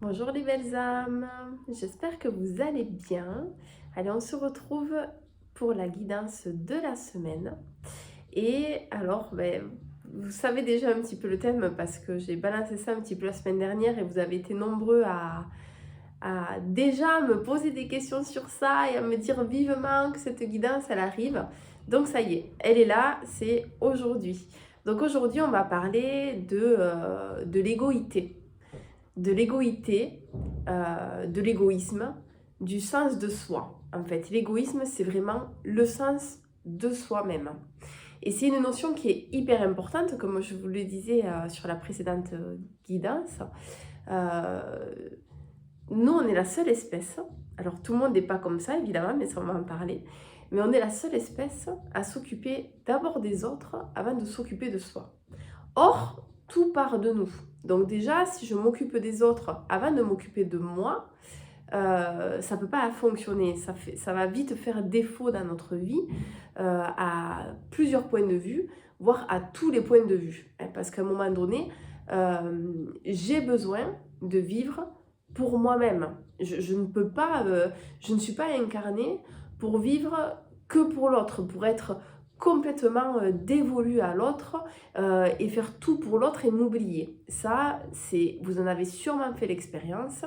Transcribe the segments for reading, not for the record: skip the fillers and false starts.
Bonjour les belles âmes, j'espère que vous allez bien. Allez, on se retrouve pour la guidance de la semaine. Et alors, vous savez déjà un petit peu le thème parce que j'ai balancé ça un petit peu la semaine dernière et vous avez été nombreux à déjà me poser des questions sur ça et à me dire vivement que cette guidance, elle arrive. Donc ça y est, elle est là, c'est aujourd'hui. Donc aujourd'hui, on va parler de l'égoïté de l'égoïsme, du sens de soi. En fait, l'égoïsme, c'est vraiment le sens de soi-même. Et c'est une notion qui est hyper importante, comme je vous le disais sur la précédente guidance. Euh, Nous, on est la seule espèce, alors tout le monde n'est pas comme ça, évidemment, mais ça, on va en parler, mais on est la seule espèce à s'occuper d'abord des autres avant de s'occuper de soi. Or, tout part de nous. Donc déjà, si je m'occupe des autres avant de m'occuper de moi, ça ne peut pas fonctionner. Ça va vite faire défaut dans notre vie à plusieurs points de vue, voire à tous les points de vue. Parce qu'à un moment donné, j'ai besoin de vivre pour moi-même. Je ne peux pas, je ne suis pas incarnée pour vivre que pour l'autre, pour être complètement dévolue à l'autre et faire tout pour l'autre et m'oublier. Ça, vous en avez sûrement fait l'expérience.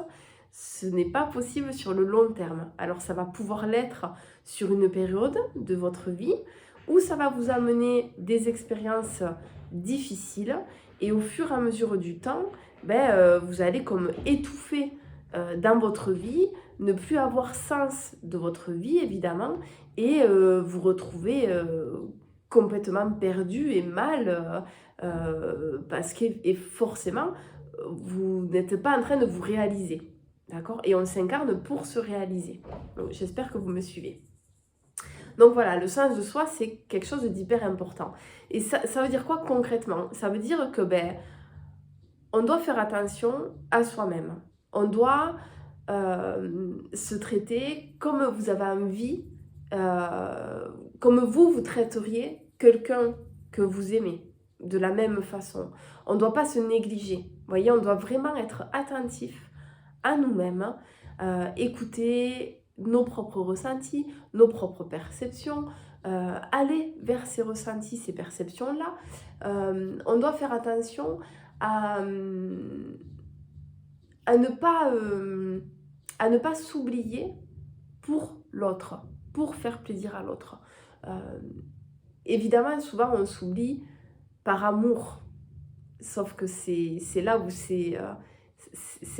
Ce n'est pas possible sur le long terme. Alors ça va pouvoir l'être sur une période de votre vie où ça va vous amener des expériences difficiles et au fur et à mesure du temps, vous allez comme étouffer dans votre vie, ne plus avoir sens de votre vie évidemment et vous retrouver complètement perdu et mal parce que et forcément vous n'êtes pas en train de vous réaliser. D'accord? Et on s'incarne pour se réaliser. Donc, j'espère que vous me suivez. Donc voilà, le sens de soi, c'est quelque chose d'hyper important. Et ça veut dire quoi concrètement? Ça veut dire que on doit faire attention à soi-même. On doit se traiter comme vous avez envie, comme vous traiteriez quelqu'un que vous aimez, de la même façon. On ne doit pas se négliger. Vous voyez, on doit vraiment être attentif à nous-mêmes, écouter nos propres ressentis, nos propres perceptions, aller vers ces ressentis, ces perceptions-là. On doit faire attention à, à ne pas, à ne pas s'oublier pour l'autre, pour faire plaisir à l'autre. Euh, Évidemment, souvent on s'oublie par amour, sauf que c'est là où c'est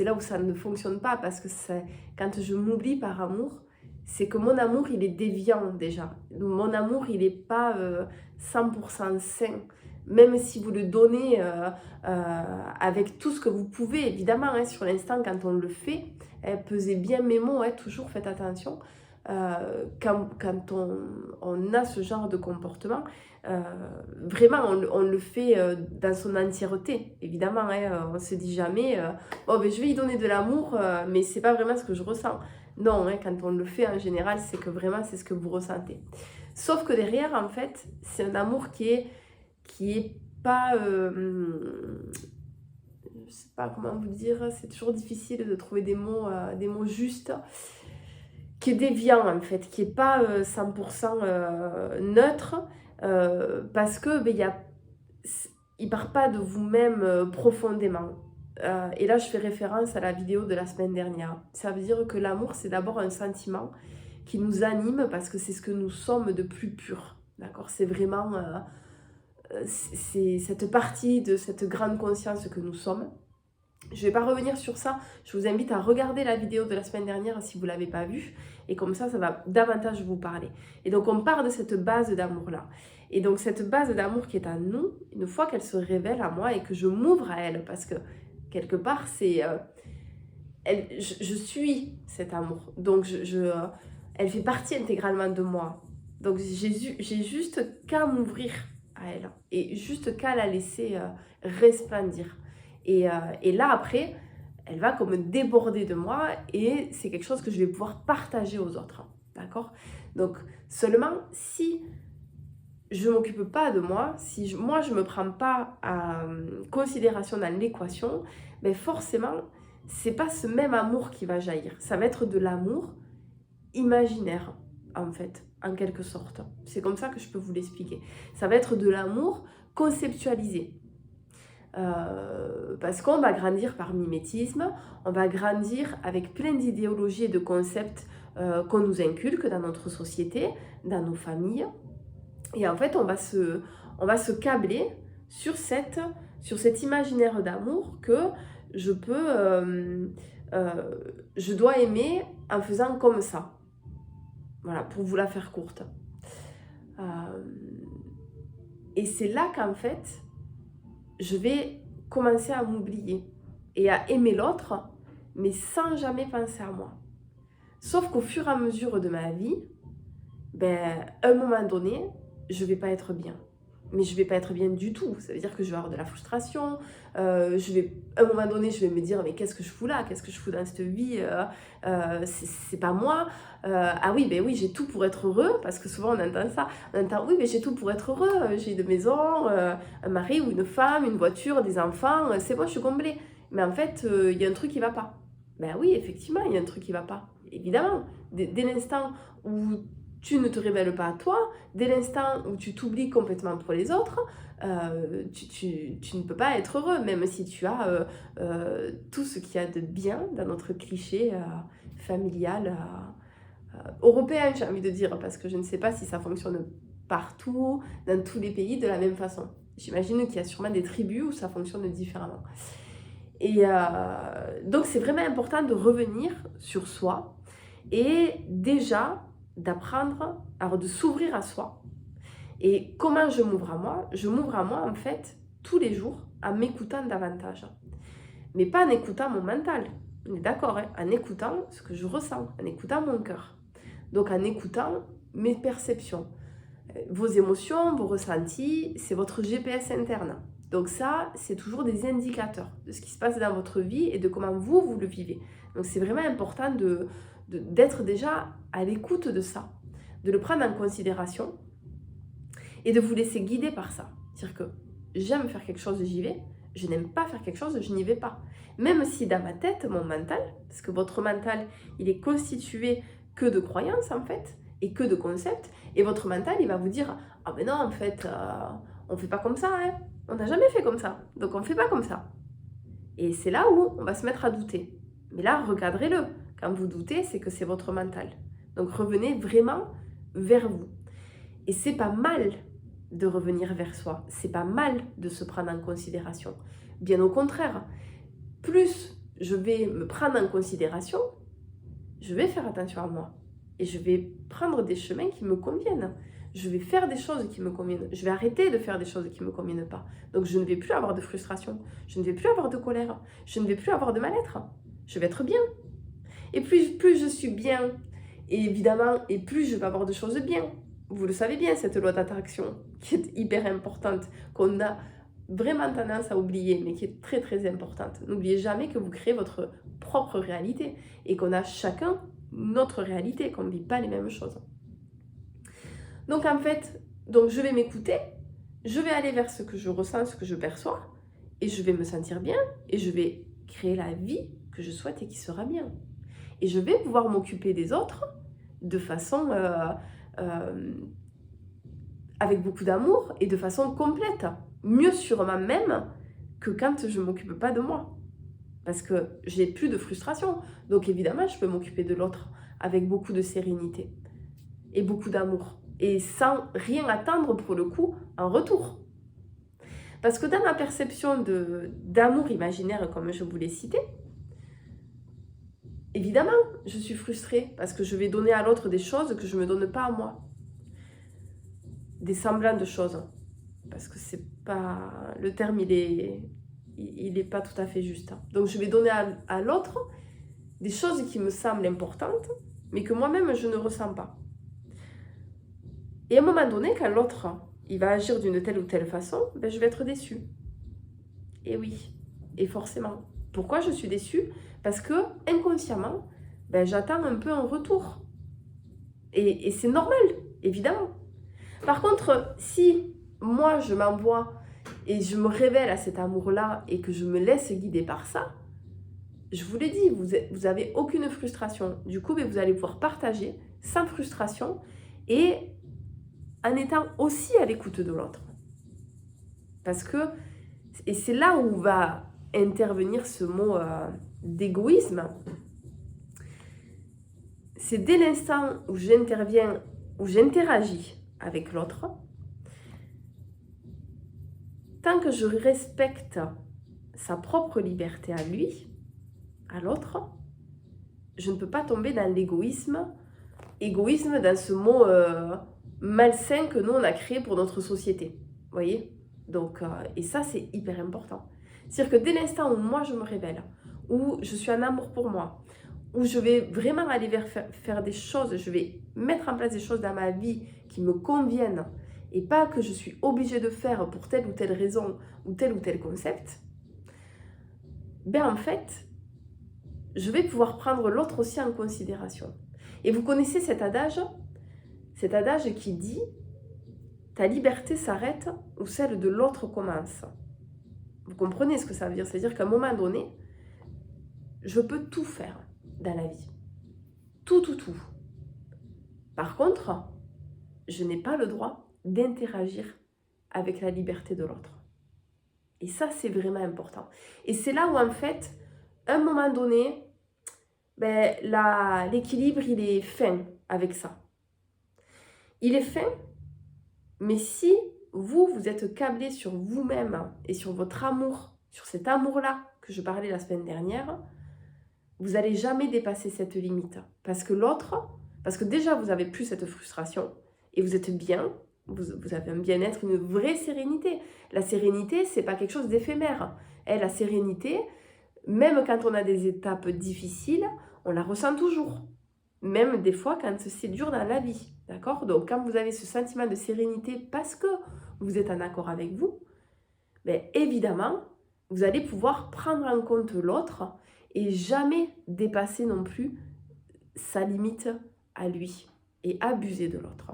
là où ça ne fonctionne pas parce que quand je m'oublie par amour, c'est que mon amour il est déviant déjà. Mon amour il n'est pas 100% sain. Même si vous le donnez avec tout ce que vous pouvez, évidemment, hein, sur l'instant quand on le fait, pesez bien mes mots, hein, toujours faites attention. Quand on a ce genre de comportement, euh, vraiment, on le fait dans son entièreté, évidemment. Hein, on se dit jamais, je vais y donner de l'amour, mais c'est pas vraiment ce que je ressens. Non, hein, quand on le fait en général, c'est que vraiment c'est ce que vous ressentez. Sauf que derrière, en fait, c'est un amour qui est pas, je sais pas comment vous dire, c'est toujours difficile de trouver des mots justes, qui est déviant en fait, qui est pas 100% neutre, parce que il part pas de vous-même profondément. Et là, je fais référence à la vidéo de la semaine dernière. Ça veut dire que l'amour, c'est d'abord un sentiment qui nous anime parce que c'est ce que nous sommes de plus pur. D'accord? C'est vraiment c'est cette partie de cette grande conscience que nous sommes. Je ne vais pas revenir sur ça. Je vous invite à regarder la vidéo de la semaine dernière si vous ne l'avez pas vue. Et comme ça va davantage vous parler. Et donc, on part de cette base d'amour-là. Et donc, cette base d'amour qui est à nous, une fois qu'elle se révèle à moi et que je m'ouvre à elle, parce que quelque part, je suis cet amour. Donc, elle fait partie intégralement de moi. Donc, j'ai juste qu'à m'ouvrir à elle. Et juste qu'à la laisser resplendir. Et là, après, elle va comme déborder de moi et c'est quelque chose que je vais pouvoir partager aux autres. D'accord? Donc, seulement si je ne m'occupe pas de moi, si moi je ne me prends pas en considération dans l'équation, forcément, c'est pas ce même amour qui va jaillir. Ça va être de l'amour imaginaire, en fait, en quelque sorte. C'est comme ça que je peux vous l'expliquer. Ça va être de l'amour conceptualisé. Parce qu'on va grandir par mimétisme, on va grandir avec plein d'idéologies et de concepts qu'on nous inculque dans notre société, dans nos familles. Et en fait, on va se câbler sur cet imaginaire d'amour que je dois aimer en faisant comme ça. Voilà, pour vous la faire courte. Et c'est là qu'en fait, je vais commencer à m'oublier et à aimer l'autre, mais sans jamais penser à moi. Sauf qu'au fur et à mesure de ma vie, à un moment donné, je vais pas être bien. Mais je vais pas être bien du tout. Ça veut dire que je vais avoir de la frustration. À un moment donné, je vais me dire, mais qu'est-ce que je fous là? Qu'est-ce que je fous dans cette vie? C'est pas moi. Ah oui, oui, j'ai tout pour être heureux. Parce que souvent, on entend ça. On entend, oui, mais j'ai tout pour être heureux. J'ai une maison, un mari ou une femme, une voiture, des enfants. C'est bon, je suis comblée. Mais en fait, il y a un truc qui va pas. Ben oui, effectivement, il y a un truc qui va pas. Évidemment. Dès l'instant où tu ne te révèles pas à toi, dès l'instant où tu t'oublies complètement pour les autres, tu ne peux pas être heureux, même si tu as tout ce qu'il y a de bien dans notre cliché familial européen, j'ai envie de dire, parce que je ne sais pas si ça fonctionne partout, dans tous les pays, de la même façon. J'imagine qu'il y a sûrement des tribus où ça fonctionne différemment. Et donc c'est vraiment important de revenir sur soi et déjà d'apprendre, alors de s'ouvrir à soi. Et comment je m'ouvre à moi? Je m'ouvre à moi en fait tous les jours en m'écoutant davantage. Mais pas en écoutant mon mental, on est d'accord, hein? En écoutant ce que je ressens, en écoutant mon cœur. Donc en écoutant mes perceptions, vos émotions, vos ressentis, c'est votre GPS interne. Donc ça, c'est toujours des indicateurs de ce qui se passe dans votre vie et de comment vous le vivez. Donc c'est vraiment important d'être déjà à l'écoute de ça, de le prendre en considération et de vous laisser guider par ça. C'est-à-dire que j'aime faire quelque chose, j'y vais. Je n'aime pas faire quelque chose, je n'y vais pas. Même si dans ma tête, mon mental, parce que votre mental, il est constitué que de croyances en fait, et que de concepts, et votre mental, il va vous dire « Ah ben non, en fait, on ne fait pas comme ça, hein. On n'a jamais fait comme ça, donc on ne fait pas comme ça. » Et c'est là où on va se mettre à douter. Mais là, recadrez-le. Quand vous doutez, c'est que c'est votre mental. Donc revenez vraiment vers vous. Et c'est pas mal de revenir vers soi. C'est pas mal de se prendre en considération. Bien au contraire, plus je vais me prendre en considération, je vais faire attention à moi. Et je vais prendre des chemins qui me conviennent. Je vais faire des choses qui me conviennent. Je vais arrêter de faire des choses qui ne me conviennent pas. Donc je ne vais plus avoir de frustration. Je ne vais plus avoir de colère. Je ne vais plus avoir de mal-être. Je vais être bien. Et plus je suis bien, et évidemment, et plus je vais avoir de choses bien. Vous le savez bien, cette loi d'attraction, qui est hyper importante, qu'on a vraiment tendance à oublier, mais qui est très très importante. N'oubliez jamais que vous créez votre propre réalité, et qu'on a chacun notre réalité, qu'on ne vit pas les mêmes choses. Donc en fait, je vais m'écouter, je vais aller vers ce que je ressens, ce que je perçois, et je vais me sentir bien, et je vais créer la vie que je souhaite et qui sera bien. Et je vais pouvoir m'occuper des autres de façon avec beaucoup d'amour et de façon complète. Mieux sûrement même que quand je ne m'occupe pas de moi. Parce que j'ai plus de frustration. Donc évidemment, je peux m'occuper de l'autre avec beaucoup de sérénité et beaucoup d'amour. Et sans rien attendre pour le coup en retour. Parce que dans ma perception d'amour imaginaire, comme je vous l'ai cité, évidemment, je suis frustrée parce que je vais donner à l'autre des choses que je ne me donne pas à moi. Des semblants de choses. Parce que c'est pas... Le terme, il est pas tout à fait juste. Donc je vais donner à l'autre des choses qui me semblent importantes, mais que moi-même, je ne ressens pas. Et à un moment donné, quand l'autre, il va agir d'une telle ou telle façon, je vais être déçue. Et oui, et forcément. Pourquoi je suis déçue? Parce que, inconsciemment, j'attends un peu un retour. Et c'est normal, évidemment. Par contre, si moi, je m'envoie et je me révèle à cet amour-là et que je me laisse guider par ça, je vous l'ai dit, vous avez aucune frustration. Du coup, vous allez pouvoir partager sans frustration et en étant aussi à l'écoute de l'autre. Parce que, et c'est là où va intervenir ce mot d'égoïsme, c'est dès l'instant où j'interviens, où j'interagis avec l'autre, tant que je respecte sa propre liberté à lui, à l'autre, je ne peux pas tomber dans l'égoïsme. Égoïsme dans ce mot malsain que nous on a créé pour notre société. Vous voyez? Donc, et ça c'est hyper important. C'est-à-dire que dès l'instant où moi je me révèle, où je suis en amour pour moi, où je vais vraiment aller vers faire des choses, je vais mettre en place des choses dans ma vie qui me conviennent et pas que je suis obligée de faire pour telle ou telle raison ou tel concept, ben en fait, je vais pouvoir prendre l'autre aussi en considération. Et vous connaissez cet adage qui dit « ta liberté s'arrête où celle de l'autre commence ». Vous comprenez ce que ça veut dire? C'est-à-dire qu'à un moment donné, je peux tout faire dans la vie. Tout. Par contre, je n'ai pas le droit d'interagir avec la liberté de l'autre. Et ça, c'est vraiment important. Et c'est là où, en fait, à un moment donné, l'équilibre, il est fin avec ça. Il est fin, mais si vous êtes câblé sur vous-même et sur votre amour, sur cet amour-là que je parlais la semaine dernière, vous n'allez jamais dépasser cette limite. Parce que déjà, vous n'avez plus cette frustration et vous êtes bien, vous avez un bien-être, une vraie sérénité. La sérénité, ce n'est pas quelque chose d'éphémère. La sérénité, même quand on a des étapes difficiles, on la ressent toujours. Même des fois quand c'est dur dans la vie. D'accord? Donc quand vous avez ce sentiment de sérénité parce que vous êtes en accord avec vous, évidemment, vous allez pouvoir prendre en compte l'autre et jamais dépasser non plus sa limite à lui et abuser de l'autre.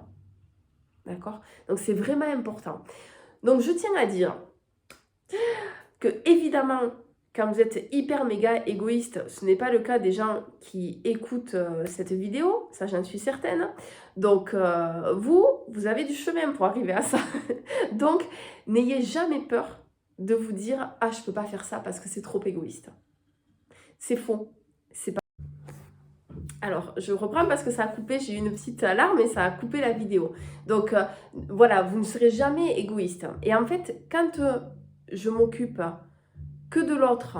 D'accord? Donc c'est vraiment important. Donc je tiens à dire que évidemment, quand vous êtes hyper méga égoïste, ce n'est pas le cas des gens qui écoutent cette vidéo, ça j'en suis certaine. Donc vous avez du chemin pour arriver à ça. Donc n'ayez jamais peur de vous dire « Ah, je ne peux pas faire ça parce que c'est trop égoïste ». C'est faux. C'est pas... Alors, je reprends parce que ça a coupé, j'ai eu une petite alarme et ça a coupé la vidéo. Donc voilà, vous ne serez jamais égoïste. Et en fait, quand je m'occupe que de l'autre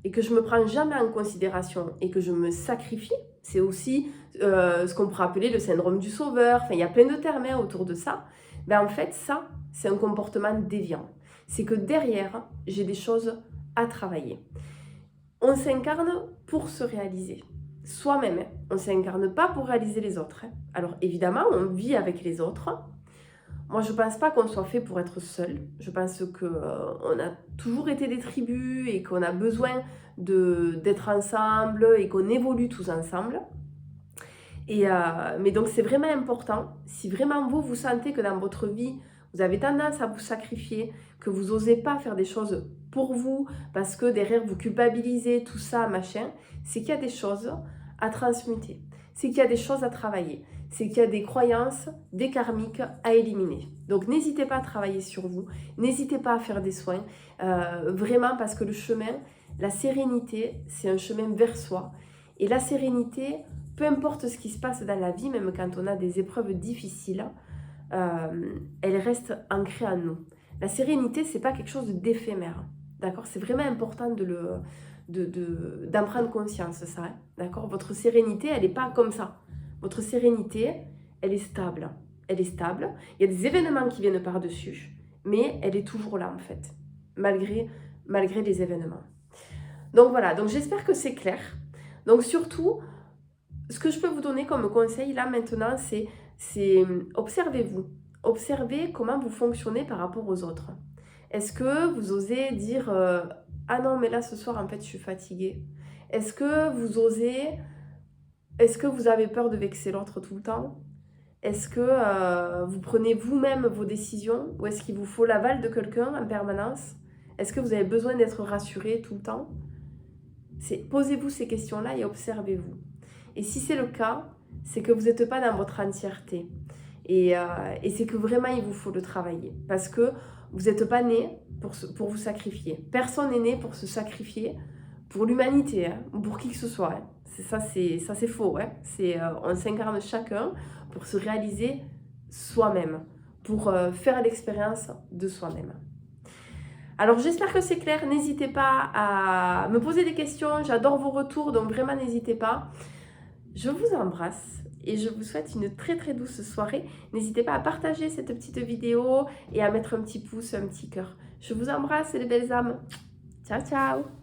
et que je me prends jamais en considération et que je me sacrifie, c'est aussi ce qu'on pourrait appeler le syndrome du sauveur. Enfin, il y a plein de termes autour de ça. En fait, ça, c'est un comportement déviant. C'est que derrière, j'ai des choses à travailler. On s'incarne pour se réaliser soi-même. On ne s'incarne pas pour réaliser les autres. Alors évidemment, on vit avec les autres. Moi, je ne pense pas qu'on soit fait pour être seul. Je pense qu'on a toujours été des tribus et qu'on a besoin d'être ensemble et qu'on évolue tous ensemble. Mais donc, c'est vraiment important. Si vraiment vous sentez que dans votre vie, vous avez tendance à vous sacrifier, que vous n'osez pas faire des choses pour vous, parce que derrière vous culpabilisez, tout ça, machin, c'est qu'il y a des choses à transmuter, c'est qu'il y a des choses à travailler, c'est qu'il y a des croyances, des karmiques à éliminer. Donc n'hésitez pas à travailler sur vous, n'hésitez pas à faire des soins, vraiment parce que le chemin, la sérénité, c'est un chemin vers soi. Et la sérénité, peu importe ce qui se passe dans la vie, même quand on a des épreuves difficiles, elle reste ancrée en nous. La sérénité, c'est pas quelque chose d'éphémère, d'accord? C'est vraiment important d'en prendre conscience, ça, hein, d'accord? Votre sérénité, elle n'est pas comme ça. Votre sérénité, elle est stable. Elle est stable. Il y a des événements qui viennent par-dessus, mais elle est toujours là, en fait, malgré les événements. Donc voilà, donc j'espère que c'est clair. Donc surtout, ce que je peux vous donner comme conseil, là, maintenant, c'est observez-vous. Observez comment vous fonctionnez par rapport aux autres. Est-ce que vous osez dire ah non, mais là, ce soir, en fait, je suis fatiguée. Est-ce que vous avez peur de vexer l'autre tout le temps? Est-ce que vous prenez vous-même vos décisions? Ou est-ce qu'il vous faut l'aval de quelqu'un en permanence? Est-ce que vous avez besoin d'être rassuré tout le temps? Posez-vous ces questions-là et observez-vous. Et si c'est le cas, c'est que vous n'êtes pas dans votre entièreté. Et c'est que vraiment, il vous faut le travailler. Parce que vous n'êtes pas né pour vous sacrifier. Personne n'est né pour se sacrifier pour l'humanité, hein, ou pour qui que ce soit. Hein. Ça, c'est faux. Hein. On s'incarne chacun pour se réaliser soi-même, pour faire l'expérience de soi-même. Alors j'espère que c'est clair, n'hésitez pas à me poser des questions, j'adore vos retours, donc vraiment n'hésitez pas. Je vous embrasse et je vous souhaite une très très douce soirée. N'hésitez pas à partager cette petite vidéo et à mettre un petit pouce, un petit cœur. Je vous embrasse les belles âmes. Ciao ciao.